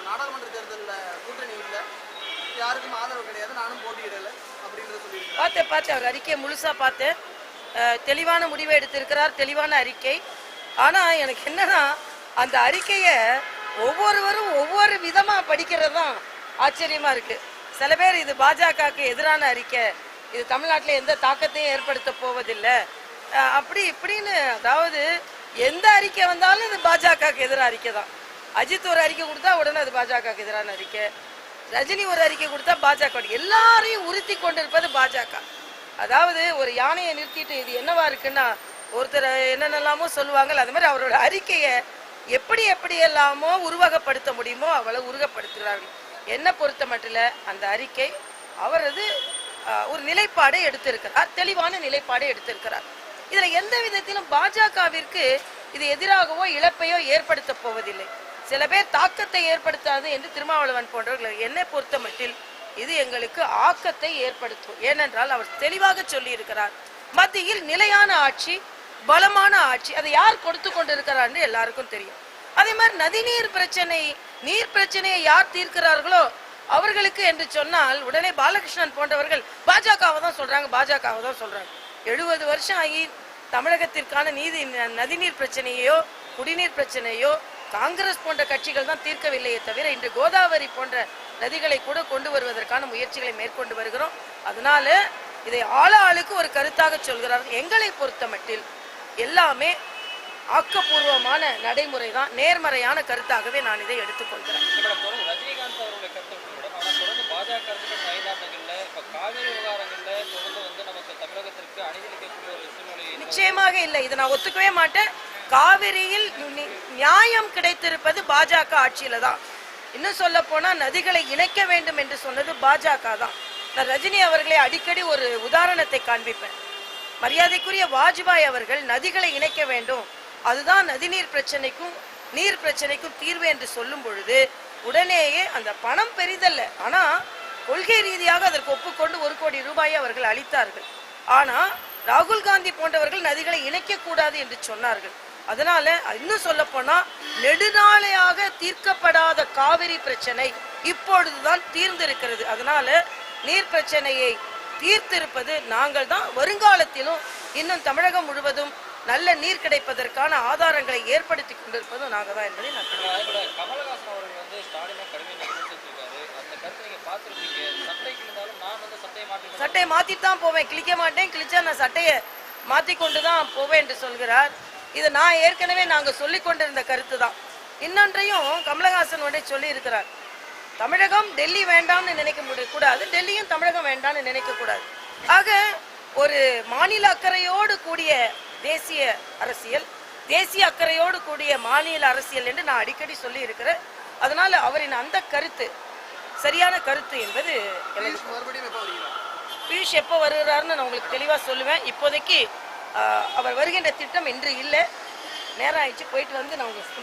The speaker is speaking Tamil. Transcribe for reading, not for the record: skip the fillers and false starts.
நாடாளுமன்ற தேர்தலில் கூட்டணி இல்லை, யாருக்கும் ஆதரவு கிடையாது, நானும் போட்டியிடலை அப்படின்றத சொல்லியிருக்கேன். பார்த்தேன் அவர் அறிக்கையை முழுசா பார்த்தேன். தெளிவான முடிவை எடுத்திருக்கிறார், தெளிவான அறிக்கை. ஆனா எனக்கு என்னன்னா அந்த அறிக்கையை ஒவ்வொருவரும் ஒவ்வொரு விதமா படிக்கிறது தான் ஆச்சரியமா இருக்கு. சில பேர் இது பாஜகவுக்கு எதிரான அறிக்கை, இது தமிழ்நாட்டில் எந்த தாக்கத்தையும் ஏற்படுத்த போவதில்லை அப்படி இப்படின்னு. அதாவது எந்த அறிக்கை வந்தாலும் இது பாஜகவுக்கு எதிரான அறிக்கை தான். அஜித் ஒரு அறிக்கை கொடுத்தா உடனே அது பாஜகவுக்கு எதிரான அறிக்கை, ரஜினி ஒரு அறிக்கை கொடுத்தா பாஜக, எல்லாரையும் உறுத்தி கொண்டிருப்பது பாஜக. அதாவது ஒரு யானையை நிறுத்திட்டு இது என்னவா இருக்குன்னா ஒருத்தர் என்னென்னலாமோ சொல்லுவாங்க, அது மாதிரி அவரோட அறிக்கையை எப்படி எல்லாமோ உருவகப்படுத்த முடியுமோ அவ்வளவு உருவகப்படுத்துகிறார்கள். என்ன பொறுத்த மட்டும் அந்த அறிக்கை அவரது ஒரு நிலைப்பாடை எடுத்திருக்கிறார், தெளிவான நிலைப்பாடை எடுத்திருக்கிறார். இதுல எந்த விதத்திலும் பாஜகவிற்கு இது எதிராகவோ இழப்பையோ ஏற்படுத்த போவதில்லை. சில பேர் தாக்கத்தை ஏற்படுத்தாது என்று திருமாவளவன் போன்றவர்கள், என்னை பொறுத்த மட்டில் இது எங்களுக்கு ஆக்கத்தை ஏற்படுத்தும். ஏனென்றால் அவர் தெளிவாக சொல்லி இருக்கிறார், மத்தியில் நிலையான ஆட்சி, பலமான ஆட்சி, அதை யார் கொடுத்து கொண்டிருக்கிறார் எல்லாருக்கும் தெரியும். அதே மாதிரி நதிநீர் பிரச்சனை, நீர் பிரச்சனையை யார் தீர்க்கிறார்களோ அவர்களுக்கு என்று சொன்னால் உடனே பாலகிருஷ்ணன் போன்றவர்கள் பாஜகவை தான் சொல்றாங்க, பாஜகவை தான் சொல்றாங்க. 70 வருஷம் ஆகி தமிழகத்திற்கான நதிநீர் பிரச்சனையோ குடிநீர் பிரச்சனையோ காங்கிரஸ் போன்ற கட்சிகள் தான் தீர்க்கவில்லையே தவிர இன்று கோதாவரி போன்ற நதிகளை கூட கொண்டு வருவதற்கான முயற்சிகளை மேற்கொண்டு வருகிறோம். அதனால இதை ஆளுக்கு ஒரு கருத்தாக சொல்கிறார்கள். எங்களை பொறுத்த மட்டில் எல்லாமே ஆக்கப்பூர்வமான நடைமுறை தான், நேர்மறையான கருத்தாகவே நான் இதை எடுத்துக்கொள்கிறேன். ரஜினிகாந்த் அவருடைய கருத்து தொடர்ந்து பாஜக காவிரி விவகாரங்கள்ல தொடர்ந்து வந்து நமக்கு தமிழகத்திற்கு அணிதிக்கக்கூடிய ஒரு சூழ்நிலை நிச்சயமாக இல்லை, இதை நான் ஒத்துக்கவே மாட்டேன். காவிரியில் நியாயம் கிடைத்திருப்பது பாஜக ஆட்சியில தான். இன்னும் சொல்ல போனா நதிகளை இணைக்க வேண்டும் என்று சொன்னது பாஜக தான். நான் ரஜினி அவர்களை அடிக்கடி ஒரு உதாரணத்தை காண்பிப்பேன். மரியாதைக்குரிய வாஜ்பாய் அவர்கள் நதிகளை இணைக்க வேண்டும், அதுதான் நதிநீர் பிரச்சனைக்கும் நீர் பிரச்சனைக்கும் தீர்வு என்று சொல்லும் பொழுது உடனேயே அந்த பணம் பெரிதல்ல, ஆனா கொள்கை ரீதியாக அதற்கு ஒப்புக்கொண்டு 1 கோடி ரூபாயை அவர்கள் அளித்தார்கள். ஆனா ராகுல் காந்தி போன்றவர்கள் நதிகளை இணைக்க கூடாது என்று சொன்னார்கள். அதனால இன்னும் சொல்ல போனா நெடுநாளையாக தீர்க்கப்படாத காவிரி பிரச்சனை இப்பொழுதுதான் தீர்ந்திருக்கிறது. அதனால நீர் பிரச்சனையை தீர்த்திருப்பது நாங்கள் தான். வருங்காலத்திலும் இன்னும் தமிழகம் முழுவதும் நல்ல நீர் கிடைப்பதற்கான ஆதாரங்களை ஏற்படுத்தி கொண்டிருப்பதும் நாங்கள் தான் என்பதை நான் கமலஹாசன் அவர்கள் வந்து ஸ்டாலினை கடுமையாக விமர்சித்திருக்காரு. அந்த கருத்தை நீங்க பார்த்திருப்பீங்க. சட்டை கிழிந்தாலும் நான் வந்து சட்டையை மாத்திட்டு தான் போவேன், கிழிக்க மாட்டேன், கிழிச்சா நான் சட்டையை மாத்தி கொண்டு தான் போவேன் என்று சொல்கிறார். இது நான் ஏற்கனவே நாங்கள் சொல்லி கொண்டிருந்த கருத்து தான். இன்னொன்றையும் கமலஹாசன் உடைய சொல்லி இருக்கிறார், தமிழகம் டெல்லி வேண்டாம்னு நினைக்க கூடாது, டெல்லியும் தமிழகம் வேண்டாம்னு நினைக்க கூடாது. ஆக ஒரு மாநில அக்கறையோடு கூடிய தேசிய அரசியல், தேசிய அக்கறையோடு கூடிய மாநில அரசியல் என்று நான் அடிக்கடி சொல்லி இருக்கிறேன். அதனால அவரின் அந்த கருத்து சரியான கருத்து என்பது. பியூஷ் எப்போ வருகிறாருன்னு நான் உங்களுக்கு தெளிவாக சொல்லுவேன். இப்போதைக்கு அவர் வருகின்ற திட்டம் இன்று இல்லை, நேரம் ஆயிடுச்சு, போயிட்டு வந்து நான் உங்களுக்கு